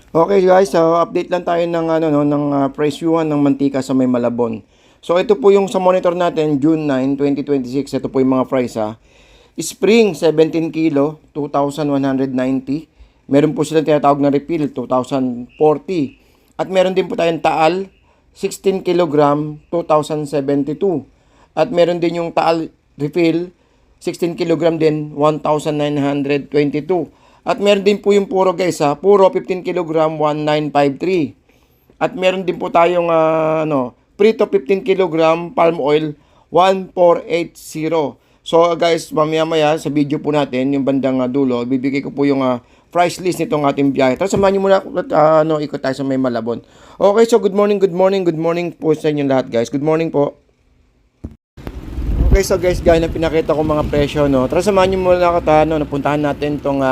Okay guys, so update lang tayo ng presyuhan ng mantika sa may Malabon. So ito po yung sa monitor natin June 9, 2026. Ito po yung mga price ha. Spring 17 kilo, 2,190. Meron po silang tinatawag na refill 2,040. At meron din po tayong taal 16 kilogram, 2,072. At meron din yung taal refill 16 kilogram din, 1,922. At meron din po yung puro guys ha, puro 15 kilogram, 1,953. At meron din po tayong prito 15 kilogram palm oil, 1,480. So guys, mamaya-maya sa video po natin, yung bandang dulo, bibigay ko po yung price list nitong ating biyahe. Tapos samahan niyo muna ikot tayo sa may Malabon. Okay, so good morning po sa inyo lahat guys. Good morning po. Okay, so guys, gaya na pinakita ko mga presyo, no. Tara samahan niyo muna ako napuntahan natin itong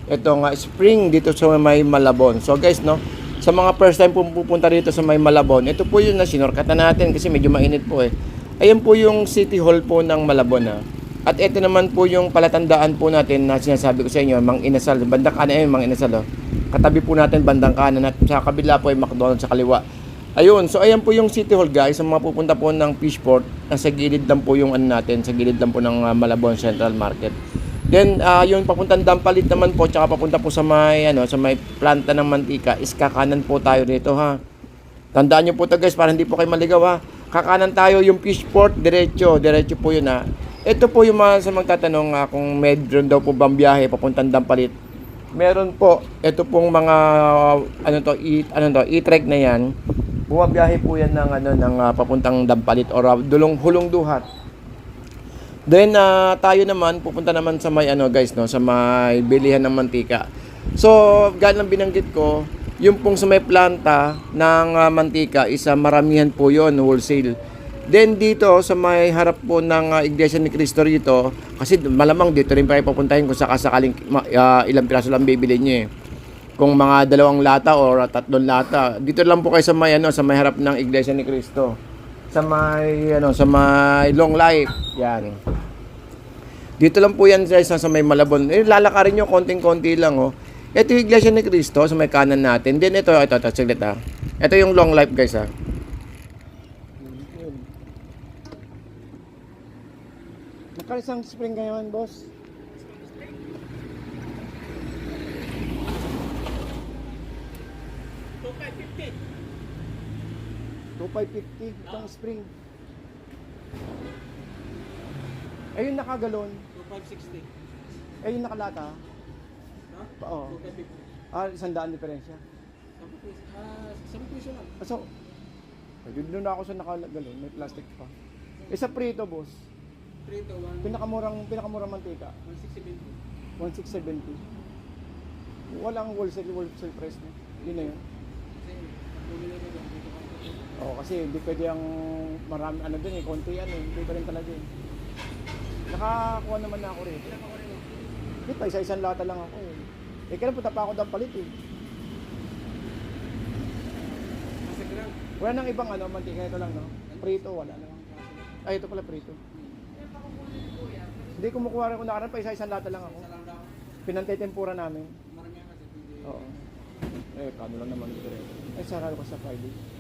itong spring dito sa may Malabon. So guys, no, sa mga first time pupunta dito sa may Malabon, ito po yung sinorkatan natin kasi medyo mainit po eh. Ayan po yung City Hall po ng Malabon ha. At ito naman po yung palatandaan po natin na sinasabi ko sa inyo, Mang Inasal, bandang kanan Mang Inasal. Katabi po natin bandang kanan at sa kabila po ay McDonald's sa kaliwa. Ayun, so ayan po yung City Hall guys, sa mga pupunta po ng Fishport, nasa gilid lang po yung natin, sa gilid lang po ng Malabon Central Market. Then yung papuntang Dampalit naman po, tsaka papunta po sa may sa may planta ng mantika, is kakanan po tayo dito ha. Tandaan niyo po 'to guys para hindi po kayo maligaw ha. Kakanan tayo yung Fishport, diretso po yun ha. Ito po yung mga sa magtatanong kung meron daw po bang biyahe papuntang Dampalit. Meron po, ito pong mga e-trek na yan. Bumabiyahe po yan ng papuntang Dampalit or Hulong Duhat. Then tayo naman pupunta naman sa may guys no, sa may bilihan ng mantika. So, gaya ng binanggit ko, yung pong sa may planta ng mantika isa maramihan po yon, wholesale. Then dito sa may harap po ng Iglesia ni Cristo rito, kasi malamang dito rin pa pupuntahin kung sakasakaling ilang piraso lang bibili niyo eh. Kung mga 2 lata or 3 lata, dito lang po kayo sa may sa may harap ng Iglesia ni Cristo. Sa may Long Life, yan. Dito lang po yan guys sa may Malabon. Lalakarin niyo konting-konti lang oh. Ito yung Iglesia ni Cristo sa may kanan natin. Then ito saglit ha. Ito yung Long Life guys ha. Magkano spring ngayon, boss? $2,550 itong spring. Ayun nakagalon. 2,560. Ayun nakalata. Ha? Oo. 2,550. 100 diferensya. 7 piso lang. So, doon na ako sa nakagalon, may plastic pa. Sa prito, boss. Prito, Pinakamurang mantika. 1,670. 1,670. Walang wholesale price na. Yun na yun. Kasi, bumili na lang. Oo, kasi hindi pwede ang marami din eh, konti hindi pa rin talaga eh. Nakakuha naman na ako rin. Hindi pa, isa-isang lata lang ako eh. Kailan punta pa ako Dampalit eh. Wala nang ibang mantika, ito lang no? Prito, wala na. Ay, ito pala prito. Hindi kumukuha rin ko nakaraan pa, isa-isang lata lang ako. Pinantay-tempura namin. Marami yan kasi. Oo. Kano lang naman ito rin. Sarado ka sa Friday.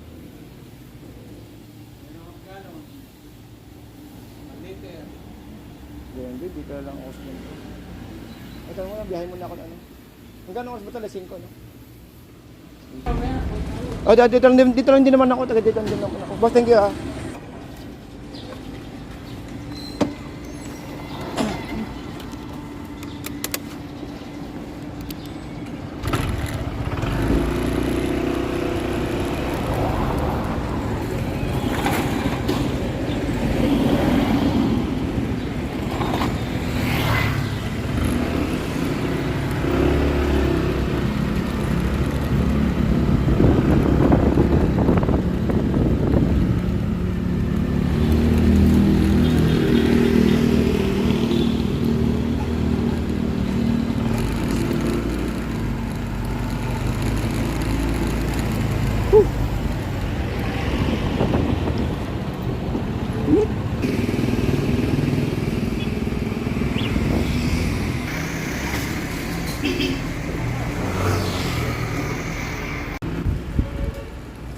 Later. Hindi, dito lang ako sa Minto. Ito mo na, biyahe mo na ako Hanggang oras ba ito? 5, no? Dito lang din naman ako. Dito lang din ako. Boss, thank you ha.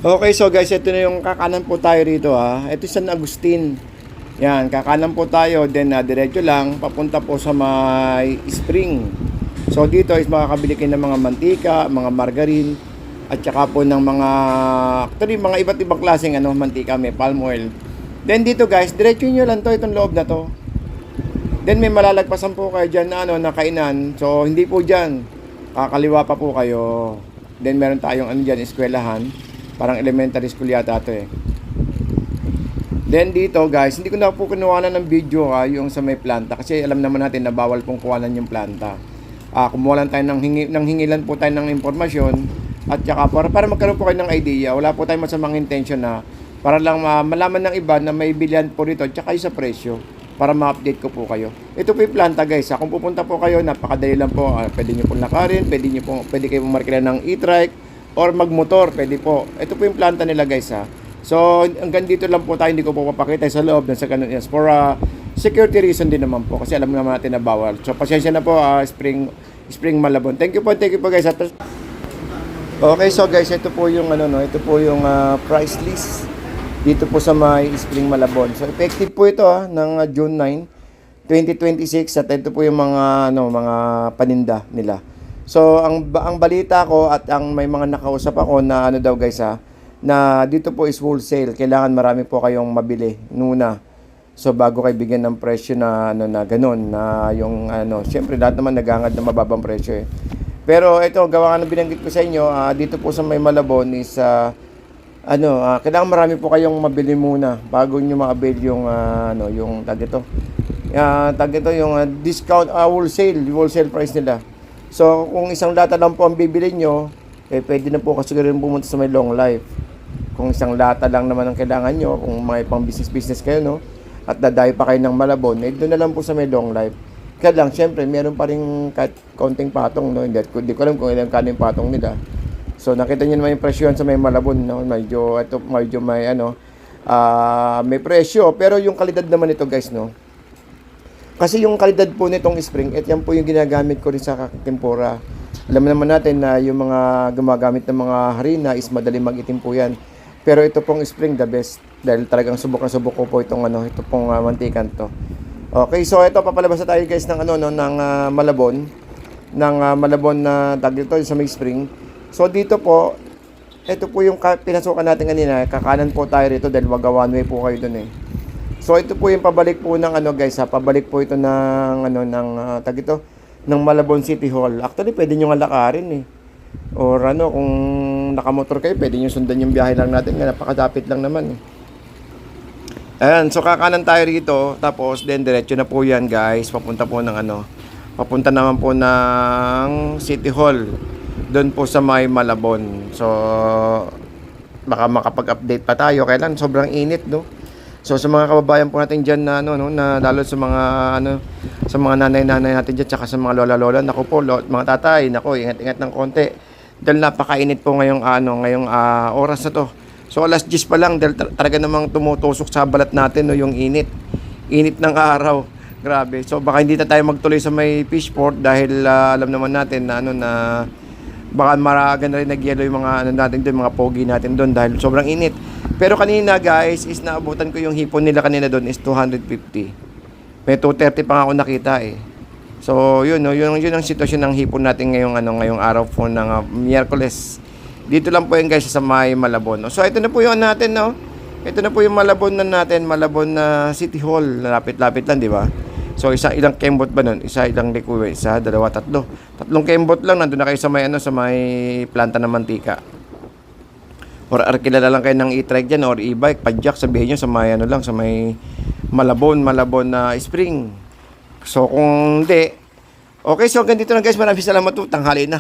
Okay, so guys, ito na yung kakanan po tayo rito ha. Ito San Agustin. Yan, kakanan po tayo, then diretso lang, papunta po sa may spring. So dito is makakabili kayo ng mga mantika, mga margarine, at saka po ng mga, actually mga iba't ibang klaseng mantika, may palm oil. Then dito guys, diretso nyo lang to, itong loob na to. Then may malalagpasan po kayo dyan na, na kainan. So hindi po dyan, kakaliwa pa po kayo. Then meron tayong dyan, eskwelahan. Parang elementary school yata ito eh. Then dito guys, hindi ko na po kinuhanan ng video yung sa may planta. Kasi alam naman natin na bawal pong kuhanan yung planta. Kumuha lang tayo ng hingilan po tayo ng impormasyon. At saka para magkaroon po kayo ng idea. Wala po tayong masamang intention na para lang malaman ng iba na may bilihan po rito. At saka yung sa presyo. Para ma-update ko po kayo. Ito po yung planta guys. Kung pupunta po kayo, napakadali lang po. Pwede nyo pong lakarin. Pwede kayo markila ng e-trike. Or magmotor, pwede po. Ito po yung planta nila guys ha. So hanggang dito lang po tayo, hindi ko po papakita sa loob sa ganun yes. For security reason din naman po kasi alam naman natin na bawal. So pasensya na po Spring Malabon. Thank you po guys. Okay, so guys, ito po yung ito po yung price list dito po sa may Spring Malabon. So effective po ito ng June 9, 2026 at ito po yung mga mga paninda nila. So ang balita ko at ang may mga nakausap ako na daw guys na dito po is wholesale. Kailangan marami po kayong mabili nuna. So bago kayo bigyan ng presyo na na ganun na yung syempre lahat naman nagangad na mababang presyo eh. Pero ito gawa nga ng binanggit ko sa inyo dito po sa may Malabon is kailangan marami po kayong mabili muna bago niyo ma-avail yung yung tag ito yung discount wholesale price nila. So, kung isang lata lang po ang bibili nyo, pwede na po kasi rin pumunta sa may long life. Kung isang lata lang naman ang kailangan nyo, kung may pang business kayo, at dadayo pa kayo ng Malabon, doon na lang po sa may long life. Kaya lang, syempre, meron pa rin kahit konting patong, Hindi ko alam kung ilang kanin patong nila. So, nakita nyo naman yung presyo sa may Malabon, Medyo may, may presyo. Pero yung kalidad naman ito, guys, Kasi yung kalidad po nitong spring, yan po yung ginagamit ko rin sa tempura. Alam naman natin na yung mga gumagamit ng mga harina is madali mag-itim po yan. Pero ito pong spring the best dahil talagang subok ko po itong ito pong mantikan to. Okay, so ito papalabas na tayo guys ng ng Malabon. Malabon na tag dito sa may spring. So dito po, ito po yung pinasukan natin kanina. Kakanan po tayo rito dahil wag one way po kayo dun eh. So ito po yung pabalik po ng guys pabalik po ito ng tag ito ng Malabon City Hall. Actually pwede niyo nga lakarin eh. Or kung nakamotor kayo, pwede niyo sundan yung biyahe lang natin, napakadapit lang naman eh. Ayan, so kakanan tayo rito, tapos then diretso na po yan guys, papunta po ng papunta naman po ng City Hall. Doon po sa may Malabon. So baka makapag-update pa tayo, kailan sobrang init So sa mga kababayan po natin diyan na na lalo sa mga sa mga nanay-nanay natin diyan tsaka sa mga lola-lola, nako po, mga tatay, nako, ingat-ingat ng konti. Dahil napakainit po ngayong ngayong oras na to. So alas 10 pa lang dahil talaga namang tumutusok sa balat natin yung init. Init ng araw. Grabe. So baka hindi na tayo magtuloy sa may fishport dahil alam naman natin na na baka maraga na rin nag-yellow yung mga natin doon, mga pogi natin doon dahil sobrang init. Pero kanina guys, is naabutan ko yung hipon nila kanina doon is 250. May 230 pa nga ako nakita eh. So yun yun ang sitwasyon ng hipon natin ngayong araw po ng Miyerkules. Dito lang po yun guys sa may Malabon. So ito na po yung natin Ito na po yung Malabon na natin, Malabon na City Hall. Lapit-lapit lang, di ba? So ilang kembot ba nun? Ilang liquid, 1, 2, 3. Tatlong kembot lang, nandun na kayo sa may sa may planta ng mantika. Or arkilala lang kayo ng e-trike dyan or e-bike, padjak, sabihin nyo sa may sa may Malabon na spring. So kung hindi, okay, so ganito na guys, maraming salamat po. Tanghali na.